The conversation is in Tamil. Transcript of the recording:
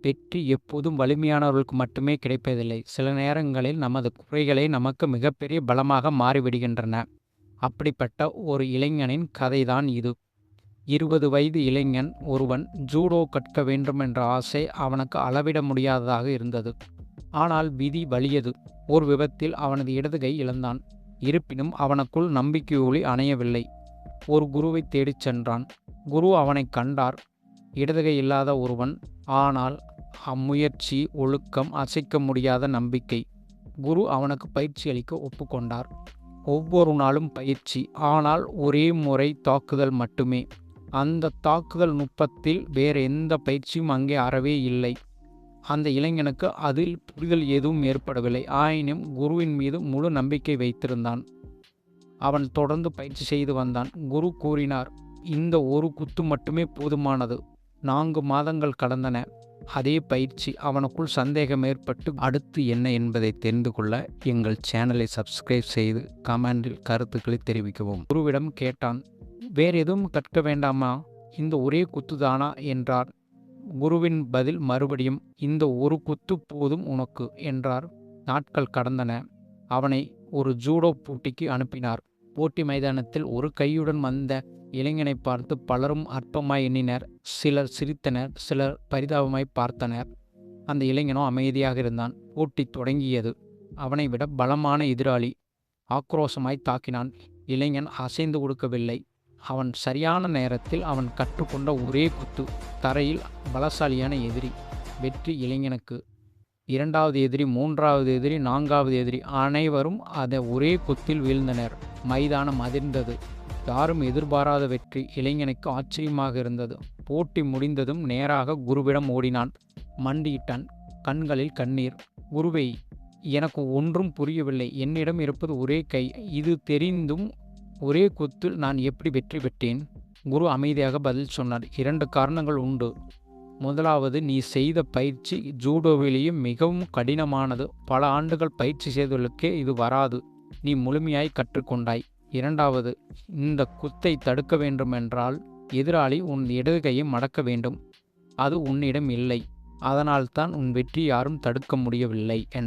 வெற்றி எப்போதும் வலிமையானவர்களுக்கு மட்டுமே கிடைப்பதில்லை. சில நேரங்களில் நமது குறைகளே நமக்கு மிகப்பெரிய பலமாக மாறிவிடுகின்றன. அப்படிப்பட்ட ஒரு இளைஞனின் கதைதான் இது. 20 வயது இளைஞன் ஒருவன் ஜூடோ கற்க வேண்டுமென்ற ஆசை அவனுக்கு அளவிட முடியாததாக இருந்தது. ஆனால் விதி வலியது. ஒரு விபத்தில் அவனது இடது கை இழந்தான். இருப்பினும் அவனுக்குள் நம்பிக்கை ஒளி அணையவில்லை. ஒரு குருவை தேடிச் சென்றான். குரு அவனைக் கண்டார். இடதுகை இல்லாத ஒருவன், ஆனால் அம்முயற்சி, ஒழுக்கம், அசைக்க முடியாத நம்பிக்கை. குரு அவனுக்கு பயிற்சி அளிக்க ஒப்புக்கொண்டார். ஒவ்வொரு நாளும் பயிற்சி, ஆனால் ஒரே முறை தாக்குதல் மட்டுமே. அந்த தாக்குதல் நுட்பத்தில் வேறு எந்த பயிற்சியும் அங்கே அறவே இல்லை. அந்த இளைஞனுக்கு அதில் புரிதல் எதுவும் ஏற்படவில்லை. ஆயினும் குருவின் மீது முழு நம்பிக்கை வைத்திருந்தான். அவன் தொடர்ந்து பயிற்சி செய்து வந்தான். குரு கூறினார், இந்த ஒரு குத்து மட்டுமே போதுமானது. 4 மாதங்கள் கடந்தன. அதே பயிற்சி. அவனுக்குள் சந்தேகம் ஏற்பட்டு அடுத்து என்ன என்பதை தெரிந்து கொள்ள எங்கள் சேனலை சப்ஸ்கிரைப் செய்து கமெண்டில் கருத்துக்களை தெரிவிக்கவும். குருவிடம் கேட்டான், வேறு எதுவும் கற்க வேண்டாமா? இந்த ஒரே குத்துதானா என்றார். குருவின் பதில் மறுபடியும், இந்த ஒரு குத்து போதும் உனக்கு என்றார். நாட்கள் கடந்தன. அவனை ஒரு ஜூடோ போட்டிக்கு அனுப்பினார். போட்டி மைதானத்தில் ஒரு கையுடன் வந்த இளைஞனை பார்த்து பலரும் அற்பமாய் எண்ணினர். சிலர் சிரித்தனர், சிலர் பரிதாபமாய் பார்த்தனர். அந்த இளைஞனோ அமைதியாக இருந்தான். போட்டி தொடங்கியது. அவனை விட பலமான எதிராளி ஆக்ரோஷமாய் தாக்கினான். இளைஞன் அசைந்து கொடுக்கவில்லை. அவன் சரியான நேரத்தில் அவன் கற்றுக்கொண்ட ஒரே குத்து. தரையில் பலசாலியான எதிரி. வெற்றி இளைஞனுக்கு. 2வது எதிரி, 3வது எதிரி, 4வது எதிரி அனைவரும் அதை ஒரே குத்தில் வீழ்ந்தனர். மைதானம் அதிர்ந்தது. யாரும் எதிர்பாராத வெற்றி. இளைஞனுக்கு ஆச்சரியமாக இருந்தது. போட்டி முடிந்ததும் நேராக குருவிடம் ஓடினான். மண்டியிட்டான். கண்களில் கண்ணீர். குருவே, எனக்கு ஒன்றும் புரியவில்லை. என்னிடம் இருப்பது ஒரே கை. இது தெரிந்தும் ஒரே குத்தில் நான் எப்படி வெற்றி பெற்றேன்? குரு அமைதியாக பதில் சொன்னார், 2 காரணங்கள் உண்டு. முதலாவது, நீ செய்த பயிற்சி ஜூடோவிலேயே மிகவும் கடினமானது. பல ஆண்டுகள் பயிற்சி செய்தவர்களுக்கே இது வராது. நீ முழுமையாய் கற்றுக்கொண்டாய். 2வது, இந்த குத்தை தடுக்க வேண்டுமென்றால் எதிராளி உன் இடது கையை மடக்க வேண்டும். அது உன்னிடம் இல்லை. அதனால்தான் உன் வெற்றி யாரும் தடுக்க முடியவில்லை என்றார்.